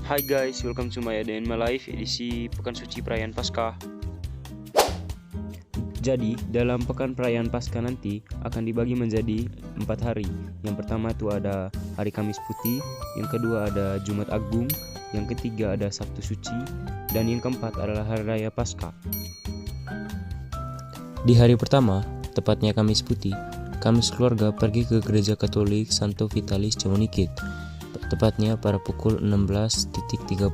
Hai guys, welcome to my Day in My Life edisi Pekan Suci Perayaan Paskah. Jadi, dalam Pekan Perayaan Paskah nanti akan dibagi menjadi 4 hari. Yang pertama itu ada Hari Kamis Putih, yang kedua ada Jumat Agung, yang ketiga ada Sabtu Suci, dan yang keempat adalah Hari Raya Paskah. Di hari pertama, tepatnya Kamis Putih, kami sekeluarga pergi ke Gereja Katolik Santo Vitalis Cemonikit, tepatnya pada pukul 16.30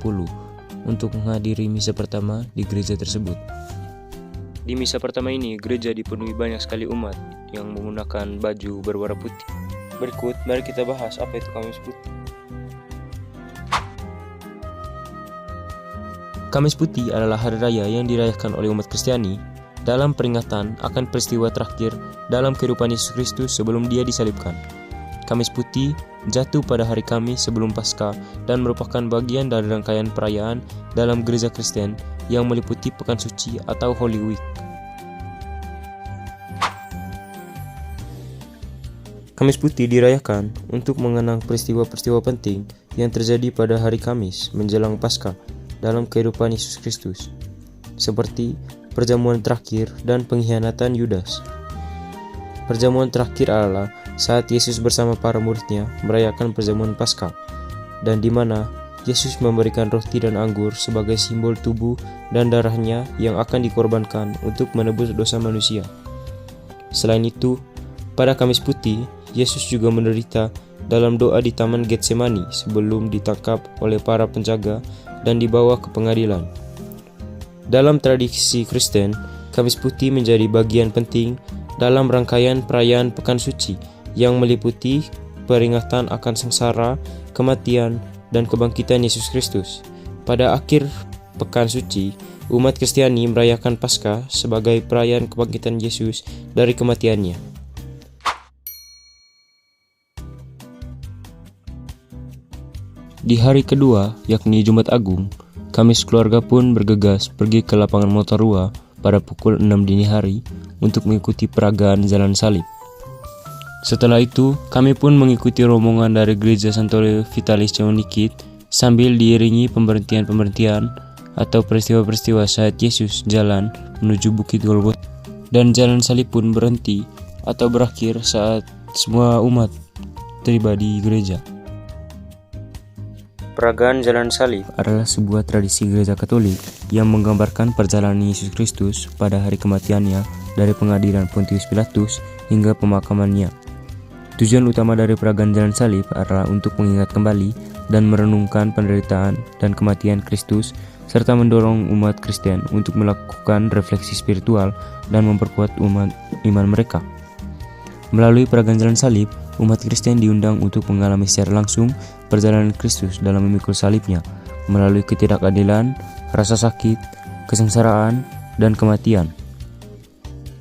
untuk menghadiri misa pertama di gereja tersebut. Di misa pertama ini, gereja dipenuhi banyak sekali umat yang menggunakan baju berwarna putih. Berikut, mari kita bahas apa itu Kamis Putih. Kamis Putih adalah hari raya yang dirayakan oleh umat Kristiani dalam peringatan akan peristiwa terakhir dalam kehidupan Yesus Kristus sebelum Dia disalibkan. Kamis Putih jatuh pada hari Kamis sebelum Paskah dan merupakan bagian dari rangkaian perayaan dalam gereja Kristen yang meliputi Pekan Suci atau Holy Week. Kamis Putih dirayakan untuk mengenang peristiwa-peristiwa penting yang terjadi pada hari Kamis menjelang Paskah dalam kehidupan Yesus Kristus, seperti perjamuan terakhir dan pengkhianatan Yudas. Perjamuan terakhir adalah saat Yesus bersama para muridnya merayakan perjamuan Paskah, dan di mana Yesus memberikan roti dan anggur sebagai simbol tubuh dan darahnya yang akan dikorbankan untuk menebus dosa manusia. Selain itu, pada Kamis Putih, Yesus juga menderita dalam doa di Taman Getsemani sebelum ditangkap oleh para penjaga dan dibawa ke pengadilan. Dalam tradisi Kristen, Kamis Putih menjadi bagian penting dalam rangkaian perayaan Pekan Suci yang meliputi peringatan akan sengsara, kematian, dan kebangkitan Yesus Kristus. Pada akhir Pekan Suci, umat Kristiani merayakan Paskah sebagai perayaan kebangkitan Yesus dari kematiannya. Di hari kedua, yakni Jumat Agung, kami sekeluarga pun bergegas pergi ke lapangan Motorua pada pukul 6 dini hari untuk mengikuti peragaan Jalan Salib. Setelah itu, kami pun mengikuti rombongan dari Gereja Santo Vitalis Cemonikit sambil diiringi pemberhentian-pemberhentian atau peristiwa-peristiwa saat Yesus jalan menuju Bukit Golgota. Dan Jalan Salib pun berhenti atau berakhir saat semua umat tiba di gereja. Peragaan Jalan Salib adalah sebuah tradisi gereja Katolik yang menggambarkan perjalanan Yesus Kristus pada hari kematiannya dari pengadilan Pontius Pilatus hingga pemakamannya. Tujuan utama dari peragaan Jalan Salib adalah untuk mengingat kembali dan merenungkan penderitaan dan kematian Kristus serta mendorong umat Kristen untuk melakukan refleksi spiritual dan memperkuat iman mereka. Melalui peragaan Jalan Salib, umat Kristen diundang untuk mengalami secara langsung perjalanan Kristus dalam memikul salibnya melalui ketidakadilan, rasa sakit, kesengsaraan, dan kematian.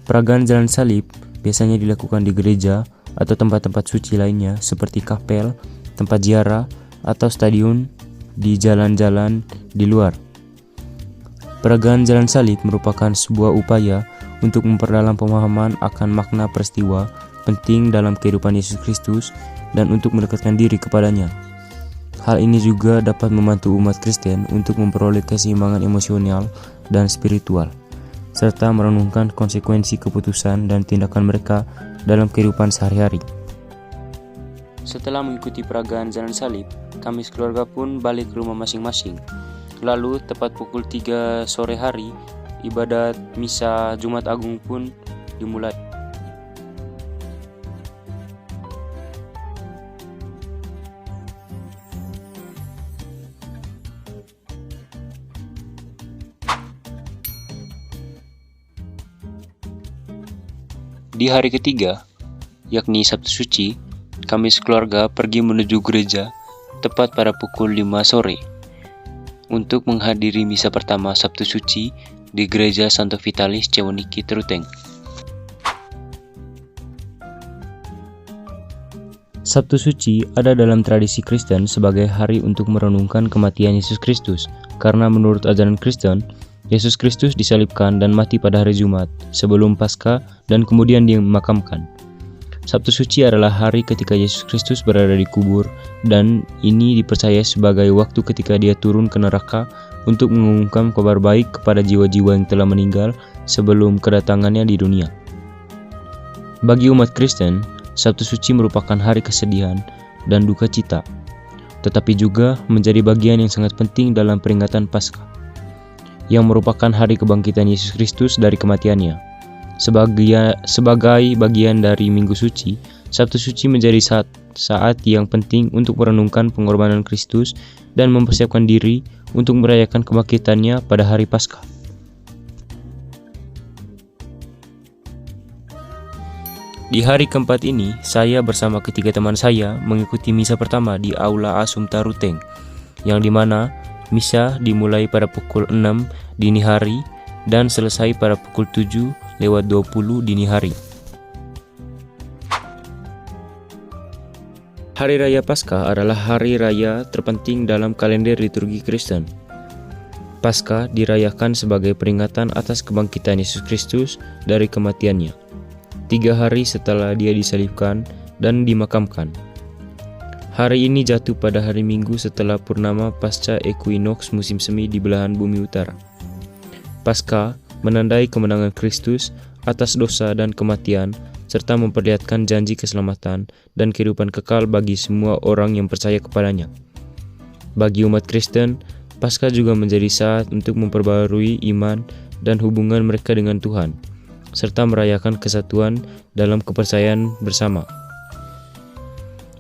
Peragaan Jalan Salib biasanya dilakukan di gereja atau tempat-tempat suci lainnya seperti kapel, tempat ziarah, atau stadion di jalan-jalan di luar. Peragaan Jalan Salib merupakan sebuah upaya untuk memperdalam pemahaman akan makna peristiwa penting dalam kehidupan Yesus Kristus dan untuk mendekatkan diri kepadanya. Hal ini juga dapat membantu umat Kristen untuk memperoleh keseimbangan emosional dan spiritual, serta merenungkan konsekuensi keputusan dan tindakan mereka dalam kehidupan sehari-hari. Setelah mengikuti peragaan Jalan Salib, kami sekeluarga pun balik ke rumah masing-masing. Lalu tepat pukul 3 sore hari, ibadat misa Jumat Agung pun dimulai. Di hari ketiga, yakni Sabtu Suci, kami sekeluarga pergi menuju gereja tepat pada pukul 5 sore untuk menghadiri misa pertama Sabtu Suci di Gereja Santo Vitalis Cemonikit Ruteng. Sabtu Suci ada dalam tradisi Kristen sebagai hari untuk merenungkan kematian Yesus Kristus, karena menurut ajaran Kristen, Yesus Kristus disalibkan dan mati pada hari Jumat sebelum Paskah dan kemudian dimakamkan. Sabtu Suci adalah hari ketika Yesus Kristus berada di kubur, dan ini dipercaya sebagai waktu ketika Dia turun ke neraka untuk mengumumkan kabar baik kepada jiwa-jiwa yang telah meninggal sebelum kedatangannya di dunia. Bagi umat Kristen, Sabtu Suci merupakan hari kesedihan dan duka cita, tetapi juga menjadi bagian yang sangat penting dalam peringatan Paskah, yang merupakan hari kebangkitan Yesus Kristus dari kematiannya. Sebagai bagian dari Minggu Suci, Sabtu Suci menjadi saat yang penting untuk merenungkan pengorbanan Kristus dan mempersiapkan diri untuk merayakan kebangkitannya pada hari Paskah. Di hari keempat ini, saya bersama ketiga teman saya mengikuti misa pertama di Aula Assumpta Ruteng, yang dimana misa dimulai pada pukul 6 dini hari dan selesai pada pukul 7:20 dini hari. Hari Raya Paskah adalah hari raya terpenting dalam kalender liturgi Kristen. Paskah dirayakan sebagai peringatan atas kebangkitan Yesus Kristus dari kematiannya, 3 hari setelah Dia disalibkan dan dimakamkan. Hari ini jatuh pada hari Minggu setelah purnama pasca ekuinoks musim semi di belahan bumi utara. Paskah menandai kemenangan Kristus atas dosa dan kematian, serta memperlihatkan janji keselamatan dan kehidupan kekal bagi semua orang yang percaya kepadanya. Bagi umat Kristen, Paskah juga menjadi saat untuk memperbarui iman dan hubungan mereka dengan Tuhan, serta merayakan kesatuan dalam kepercayaan bersama.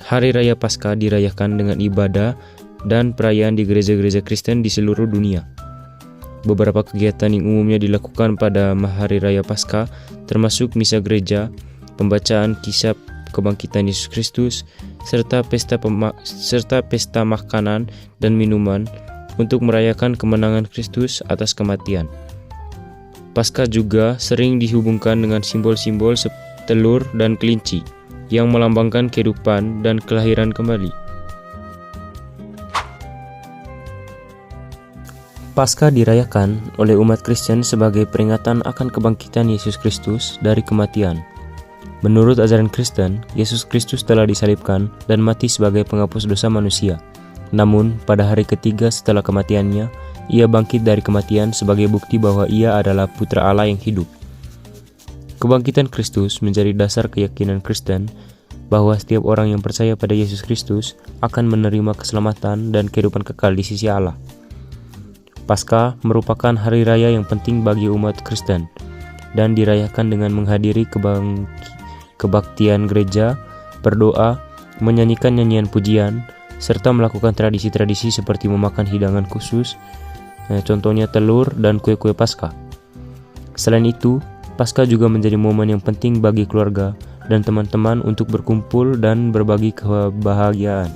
Hari Raya Paskah dirayakan dengan ibadah dan perayaan di gereja-gereja Kristen di seluruh dunia. Beberapa kegiatan yang umumnya dilakukan pada Hari Raya Paskah termasuk misa gereja, pembacaan kisah kebangkitan Yesus Kristus, serta pesta makanan dan minuman untuk merayakan kemenangan Kristus atas kematian. Paskah juga sering dihubungkan dengan simbol-simbol telur dan kelinci yang melambangkan kehidupan dan kelahiran kembali. Paskah dirayakan oleh umat Kristen sebagai peringatan akan kebangkitan Yesus Kristus dari kematian. Menurut ajaran Kristen, Yesus Kristus telah disalibkan dan mati sebagai penghapus dosa manusia. Namun, pada hari ketiga setelah kematiannya, Ia bangkit dari kematian sebagai bukti bahwa Ia adalah Putra Allah yang hidup. Kebangkitan Kristus menjadi dasar keyakinan Kristen bahwa setiap orang yang percaya pada Yesus Kristus akan menerima keselamatan dan kehidupan kekal di sisi Allah. Paskah merupakan hari raya yang penting bagi umat Kristen dan dirayakan dengan menghadiri kebaktian gereja, berdoa, menyanyikan nyanyian pujian, serta melakukan tradisi-tradisi seperti memakan hidangan khusus, contohnya telur dan kue-kue Paskah. Selain itu, Paskah juga menjadi momen yang penting bagi keluarga dan teman-teman untuk berkumpul dan berbagi kebahagiaan.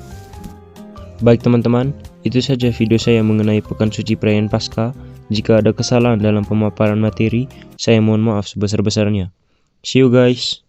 Baik teman-teman, itu saja video saya mengenai Pekan Suci Perayaan Paskah. Jika ada kesalahan dalam pemaparan materi, saya mohon maaf sebesar-besarnya. See you guys!